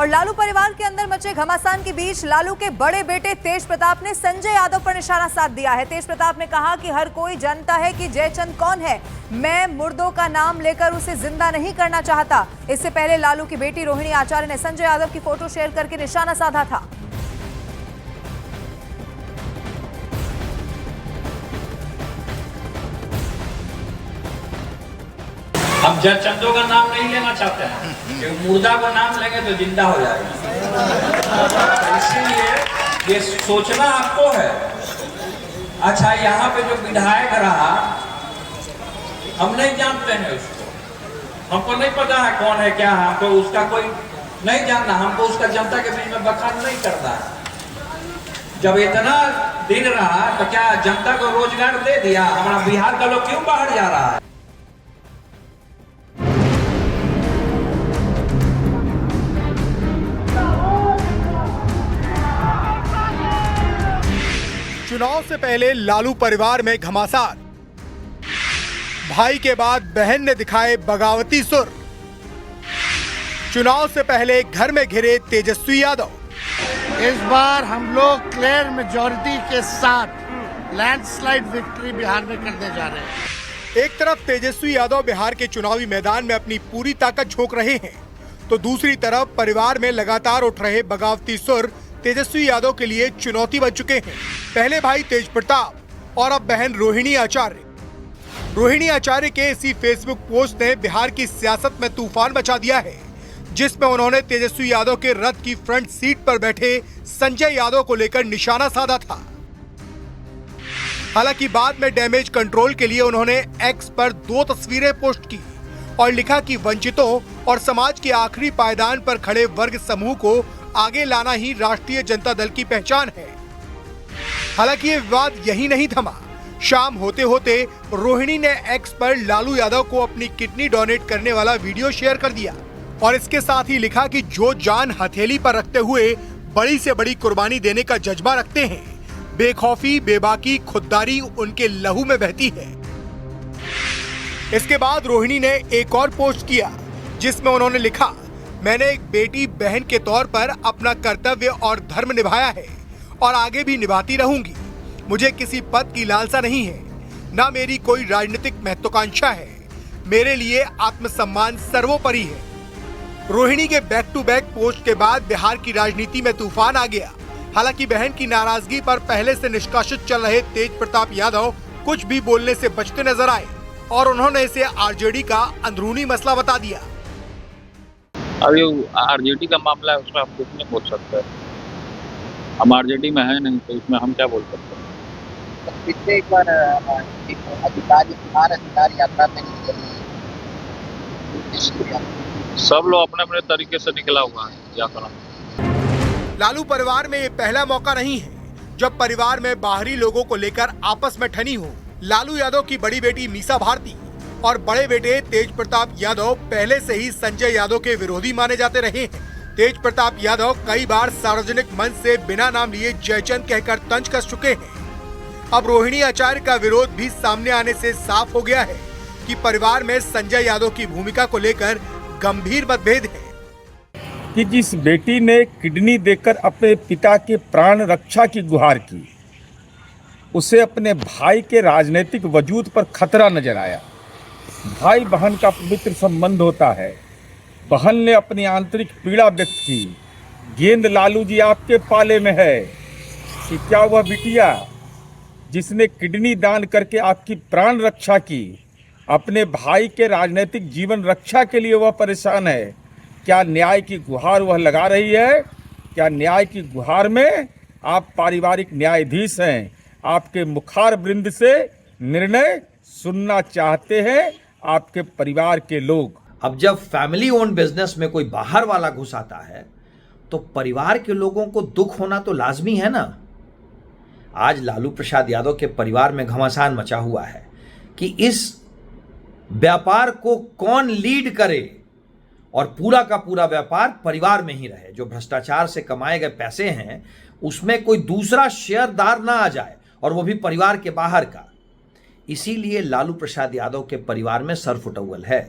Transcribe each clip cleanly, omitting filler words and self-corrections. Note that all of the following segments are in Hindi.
और लालू परिवार के अंदर मचे घमासान के बीच लालू के बड़े बेटे तेज प्रताप ने संजय यादव पर निशाना साध दिया है। तेज प्रताप ने कहा कि हर कोई जानता है कि जयचंद कौन है, मैं मुर्दों का नाम लेकर उसे जिंदा नहीं करना चाहता। इससे पहले लालू की बेटी रोहिणी आचार्य ने संजय यादव की फोटो शेयर करके निशाना साधा था। अब जयचंदों का नाम नहीं लेना चाहते हैं, क्योंकि मुर्दा का नाम लेंगे तो जिंदा हो जाएगा। इसीलिए ये सोचना आपको है। अच्छा, यहाँ पे जो विधायक रहा, हम नहीं जानते हैं उसको, हमको नहीं पता है कौन है क्या है, हमको उसका कोई नहीं जानना, हमको उसका जनता के बीच में बखान नहीं करना है। जब इतना दिन रहा तो क्या जनता को रोजगार दे दिया? हमारा बिहार का लोग क्यों बाहर जा रहा है? चुनाव से पहले लालू परिवार में घमासान, भाई के बाद बहन ने दिखाए बगावती सुर। चुनाव से पहले घर में घिरे तेजस्वी यादव। इस बार हम लोग क्लियर मेजॉरिटी के साथ लैंडस्लाइड विक्ट्री बिहार में करने जा रहे हैं। एक तरफ तेजस्वी यादव बिहार के चुनावी मैदान में अपनी पूरी ताकत झोंक रहे हैं, तो दूसरी तरफ परिवार में लगातार उठ रहे बगावती सुर तेजस्वी यादव के लिए चुनौती बन चुके हैं। पहले भाई तेज प्रताप और अब बहन रोहिणी आचार्य। रोहिणी आचार्य के इसी फेसबुक पोस्ट ने बिहार की सियासत में तूफान मचा दिया है, जिसमें उन्होंने तेजस्वी यादव के रथ की फ्रंट सीट पर बैठे संजय यादव को लेकर निशाना साधा था। हालांकि बाद में डैमेज कंट्रोल के लिए उन्होंने एक्स पर 2 तस्वीरें पोस्ट की और लिखा कि वंचितों और समाज के आखिरी पायदान पर खड़े वर्ग समूह को आगे लाना ही राष्ट्रीय जनता दल की पहचान है। हालांकि ये विवाद यही नहीं थमा। शाम होते होते रोहिणी ने एक्स पर लालू यादव को अपनी किडनी डोनेट करने वाला वीडियो शेयर कर दिया और इसके साथ ही लिखा कि जो जान हथेली पर रखते हुए बड़ी से बड़ी कुर्बानी देने का जज्बा रखते हैं, बेखौफी बेबाकी खुददारी उनके लहू में बहती है। इसके बाद रोहिणी ने एक और पोस्ट किया, जिसमें उन्होंने लिखा, मैंने एक बेटी बहन के तौर पर अपना कर्तव्य और धर्म निभाया है और आगे भी निभाती रहूंगी। मुझे किसी पद की लालसा नहीं है, ना मेरी कोई राजनीतिक महत्वाकांक्षा है। मेरे लिए आत्मसम्मान सर्वोपरि है। रोहिणी के बैक टू बैक पोस्ट के बाद बिहार की राजनीति में तूफान आ गया। हालांकि बहन की नाराजगी पर पहले से निष्कासित चल रहे तेज प्रताप यादव कुछ भी बोलने से बचते नजर आए और उन्होंने इसे आरजेडी का अंदरूनी मसला बता दिया। अभी आरजेडी का मामला है, उसमें हम कुछ नहीं बोल सकते। हम आरजेडी में है नहीं, तो इसमें हम क्या बोल सकते हैं? पिछले एक बार अधिकारी यात्रा में सब लोग अपने अपने तरीके से निकला हुआ है यात्रा। लालू परिवार में ये पहला मौका नहीं है जब परिवार में बाहरी लोगों को लेकर आपस में ठनी हो। लालू यादव की बड़ी बेटी मीसा भारती और बड़े बेटे तेज प्रताप यादव पहले से ही संजय यादव के विरोधी माने जाते रहे हैं। तेज प्रताप यादव कई बार सार्वजनिक मंच से बिना नाम लिए जयचंद कहकर तंज कस चुके हैं। अब रोहिणी आचार्य का विरोध भी सामने आने से साफ हो गया है कि परिवार में संजय यादव की भूमिका को लेकर गंभीर मतभेद है। कि जिस बेटी ने किडनी देकर अपने पिता के प्राण रक्षा की गुहार की, उसे अपने भाई के राजनीतिक वजूद पर खतरा नजर आया। भाई बहन का पवित्र संबंध होता है। बहन ने अपनी आंतरिक पीड़ा व्यक्त की। गेंद लालू जी आपके पाले में है कि क्या वह बिटिया जिसने किडनी दान करके आपकी प्राण रक्षा की, अपने भाई के राजनीतिक जीवन रक्षा के लिए वह परेशान है? क्या न्याय की गुहार वह लगा रही है? क्या न्याय की गुहार में आप पारिवारिक न्यायाधीश हैं? आपके मुखार वृंद से निर्णय सुनना चाहते हैं आपके परिवार के लोग। अब जब फैमिली ओन्ड बिजनेस में कोई बाहर वाला घुस आता है तो परिवार के लोगों को दुख होना तो लाजमी है ना। आज लालू प्रसाद यादव के परिवार में घमासान मचा हुआ है कि इस व्यापार को कौन लीड करे और पूरा का पूरा व्यापार परिवार में ही रहे। जो भ्रष्टाचार से कमाए गए पैसे हैं उसमें कोई दूसरा शेयरदार ना आ जाए, और वो भी परिवार के बाहर का। इसीलिए लालू प्रसाद यादव के परिवार में सरफुटौल है।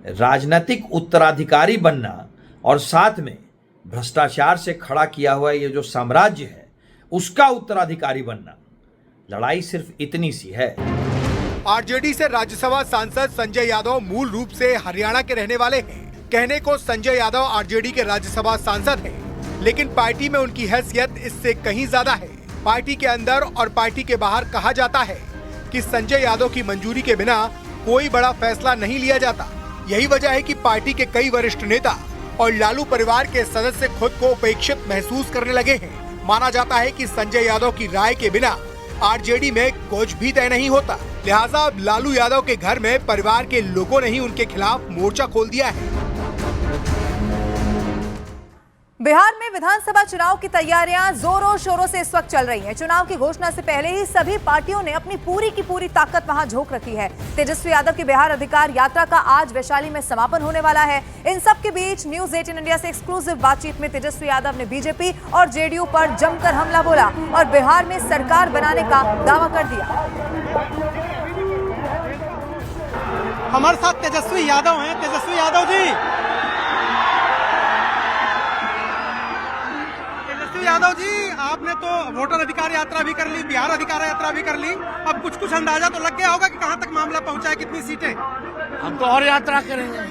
राजनीतिक उत्तराधिकारी बनना और साथ में भ्रष्टाचार से खड़ा किया हुआ ये जो साम्राज्य है उसका उत्तराधिकारी बनना। लड़ाई सिर्फ इतनी सी है। आरजेडी से राज्यसभा सांसद संजय यादव मूल रूप से हरियाणा के रहने वाले हैं। कहने को संजय यादव आरजेडी के राज्यसभा सांसद हैं, लेकिन पार्टी में उनकी हैसियत इससे कहीं ज्यादा है। पार्टी के अंदर और पार्टी के बाहर कहा जाता है कि संजय यादव की मंजूरी के बिना कोई बड़ा फैसला नहीं लिया जाता। यही वजह है कि पार्टी के कई वरिष्ठ नेता और लालू परिवार के सदस्य खुद को उपेक्षित महसूस करने लगे हैं। माना जाता है कि संजय यादव की राय के बिना आरजेडी में कुछ भी तय नहीं होता। लिहाजा अब लालू यादव के घर में परिवार के लोगों ने ही उनके खिलाफ मोर्चा खोल दिया है। बिहार में विधानसभा चुनाव की तैयारियां जोरों शोरों से इस वक्त चल रही हैं। चुनाव की घोषणा से पहले ही सभी पार्टियों ने अपनी पूरी की पूरी ताकत वहां झोंक रखी है। तेजस्वी यादव की बिहार अधिकार यात्रा का आज वैशाली में समापन होने वाला है। इन सब के बीच न्यूज 18 इंडिया से एक्सक्लूसिव बातचीत में तेजस्वी यादव ने बीजेपी और जेडीयू पर जमकर हमला बोला और बिहार में सरकार बनाने का दावा कर दिया। हमारे साथ तेजस्वी यादव हैं। तेजस्वी यादव जी, यादव जी, आपने तो वोटर अधिकार यात्रा भी कर ली, बिहार अधिकार यात्रा भी कर ली। अब कुछ अंदाजा तो लग गया होगा कि कहां तक मामला पहुंचा है, कितनी सीटें? हम तो और यात्रा करेंगे,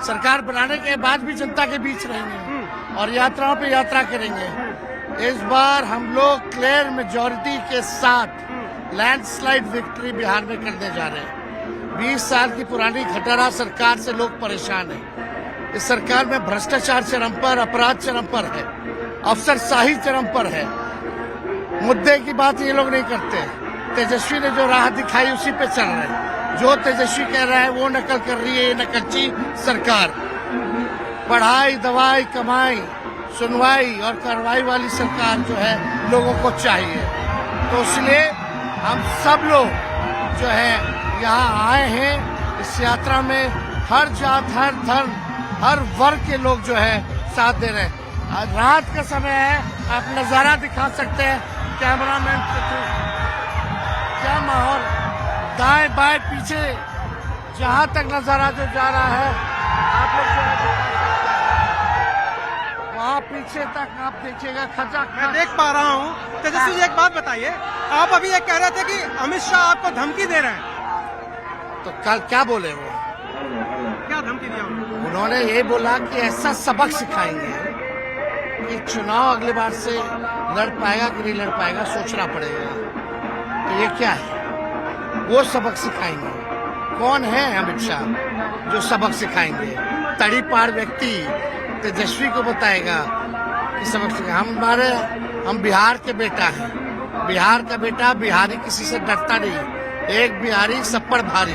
सरकार बनाने के बाद भी जनता के बीच रहेंगे और यात्राओं पे यात्रा करेंगे। इस बार हम लोग क्लियर मेजॉरिटी के साथ लैंडस्लाइड विक्ट्री बिहार में करने जा रहे हैं। 20 साल की पुरानी खटारा सरकार से लोग परेशान हैं। इस सरकार में भ्रष्टाचार चरम पर, अपराध चरम पर है, अफसरशाही चरम पर है। मुद्दे की बात ये लोग नहीं करते। तेजस्वी ने जो राह दिखाई उसी पे चल रहे हैं। जो तेजस्वी कह रहा है वो नकल कर रही है ये नकलची सरकार। पढ़ाई, दवाई, कमाई, सुनवाई और कार्रवाई वाली सरकार जो है लोगों को चाहिए। तो इसलिए हम सब लोग जो है यहाँ आए हैं इस यात्रा में। हर जात, हर धर्म, हर वर्ग के लोग जो है साथ दे रहे हैं। आज रात का समय है, आप नजारा दिखा सकते हैं कैमरामैन के थ्रू। क्या माहौल, दाएं बाएं पीछे जहां तक नजारा जो जा रहा है आप लोग जो है वहां पीछे तक आप देखिएगा खचा। मैं देख पा रहा हूँ। तेजस्वी जी, एक बात बताइए, आप अभी ये कह रहे थे कि अमित शाह आपको धमकी दे रहे हैं, तो कल क्या बोले वो? क्या धमकी दिया उन्होंने ये बोला कि ऐसा सबक सिखाएंगे कि चुनाव अगले बार से लड़ पाएगा कि नहीं लड़ पाएगा सोचना पड़ेगा। तो ये क्या है? वो सबक सिखाएंगे। कौन है अमित शाह जो सबक सिखाएंगे? तड़ी पार व्यक्ति तेजस्वी को बताएगा कि सबक सिखाएंगे। हम बिहार के बेटा हैं। बिहार का बेटा, बिहारी किसी से डरता नहीं। एक बिहारी सब पर भारी।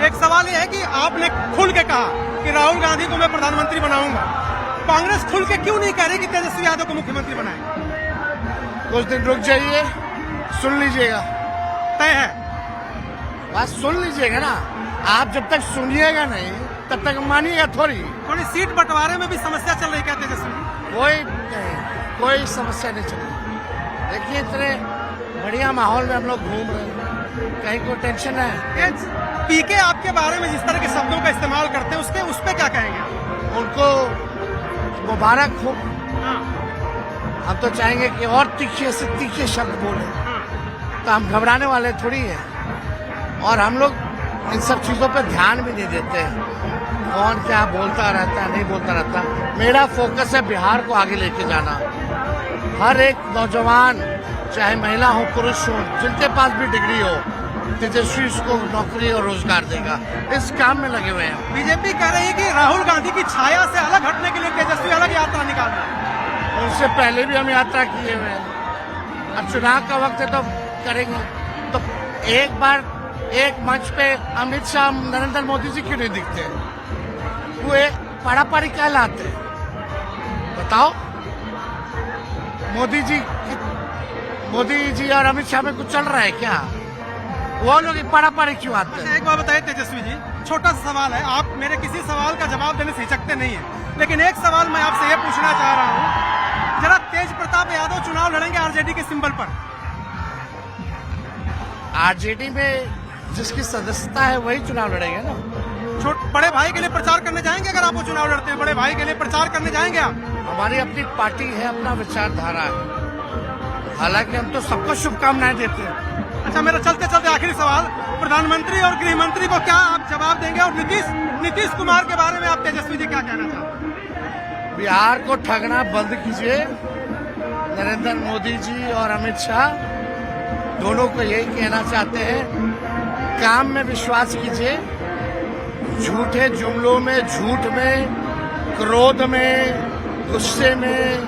एक सवाल ये है कि आपने खुल के कहा कि राहुल गांधी को मैं प्रधानमंत्री बनाऊंगा। कांग्रेस खुल के क्यों नहीं कह रही कि तेजस्वी यादव को मुख्यमंत्री बनाए? कुछ दिन रुक जाइए, सुन लीजिएगा। तय है, बस सुन लीजिएगा ना। आप जब तक सुनिएगा नहीं तब तक मानिएगा थोड़ी। थोड़ी सीट बंटवारे में भी समस्या चल रही क्या तेजस्वी? कोई समस्या नहीं चल रही। देखिए इतने बढ़िया माहौल में हम लोग घूम रहे हैं, कहीं कोई टेंशन है? पीके आपके बारे में जिस तरह के शब्दों का इस्तेमाल करते हैं उस पे क्या कहेंगे? उनको मुबारक हो। हम तो चाहेंगे कि और तीखे से तीखे शब्द बोले, तो हम घबराने वाले थोड़ी हैं। और हम लोग इन सब चीजों पे ध्यान भी नहीं देते हैं। कौन क्या बोलता रहता है, नहीं बोलता रहता। मेरा फोकस है बिहार को आगे लेके जाना। हर एक नौजवान, चाहे महिला हो पुरुष हो, जिनके पास भी डिग्री हो, तेजस्वी उसको नौकरी और रोजगार देगा। इस काम में लगे हुए हैं। बीजेपी कह रही है कि राहुल गांधी की छाया से अलग हटने के लिए तेजस्वी अलग यात्रा निकाल रहे हैं। उनसे पहले भी हम यात्रा किए हुए हैं। अब चुनाव का वक्त है तो करेंगे। तो एक बार एक मंच पे अमित शाह, नरेंद्र मोदी जी क्यों नहीं दिखते? वो एक पाड़ा-पाड़ी क्या लाते? बताओ। मोदी जी और अमित शाह में कुछ चल रहा है क्या? वो लोग पाड़ा-पाड़ी क्यों आते हैं? एक बात बताइए तेजस्वी जी, छोटा सा सवाल है। आप मेरे किसी सवाल का जवाब देने से हिचकते नहीं है, लेकिन एक सवाल मैं आपसे ये पूछना चाह रहा हूँ। जरा तेज प्रताप यादव चुनाव लड़ेंगे आरजेडी के सिंबल पर? आरजेडी में जिसकी सदस्यता है वही चुनाव लड़ेगा ना। बड़े भाई के लिए प्रचार करने जाएंगे? अगर आप वो चुनाव लड़ते हैं, बड़े भाई के लिए प्रचार करने जाएंगे आप? हमारी अपनी पार्टी है, अपना विचारधारा है, हालांकि हम तो सबको शुभकामनाएं देते हैं। अच्छा, मेरा चलते चलते आखिरी सवाल, प्रधानमंत्री और गृह मंत्री को क्या आप जवाब देंगे? और नीतीश कुमार के बारे में आप तेजस्वी जी क्या कहना चाहते हैं? बिहार को ठगना बंद कीजिए। नरेंद्र मोदी जी और अमित शाह दोनों को यही कहना चाहते हैं, काम में विश्वास कीजिए। झूठे जुमलों में, झूठ में, क्रोध में, गुस्से में,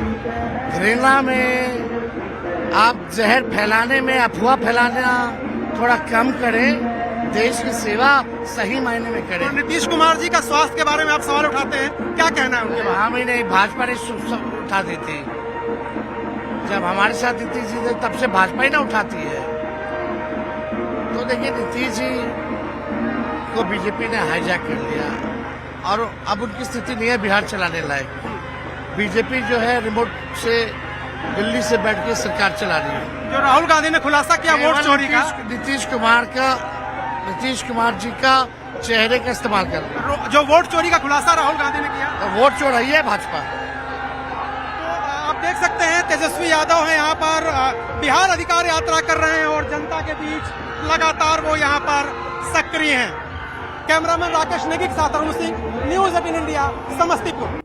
घृणा में, आप जहर फैलाने में, अफवाह फैलाना थोड़ा कम करें। देश की सेवा सही मायने में करें। नीतीश कुमार जी का स्वास्थ्य के बारे में आप सवाल उठाते हैं, क्या कहना है उनके? हम ही नहीं, भाजपा ने उठा देती। जब हमारे साथ नीतीश जी तब से भाजपा ही ना उठाती है। तो देखिए, नीतीश जी को बीजेपी ने हाईजैक कर लिया और अब उनकी स्थिति नहीं है बिहार चलाने लायक। बीजेपी जो है रिमोट से दिल्ली से बैठ के सरकार चला रही है। जो राहुल गांधी ने खुलासा किया वोट चोरी का, नीतीश कुमार जी का चेहरे का इस्तेमाल कर रहे हैं। जो वोट चोरी का खुलासा राहुल गांधी ने किया, तो वोट चोर है भाजपा। तो आप देख सकते हैं तेजस्वी यादव है यहाँ पर बिहार अधिकार यात्रा कर रहे हैं और जनता के बीच लगातार वो यहाँ पर सक्रिय हैं। कैमरामैन राकेश नेगी के साथ अरुण सिंह, न्यूज़ 18 इंडिया, समस्तीपुर।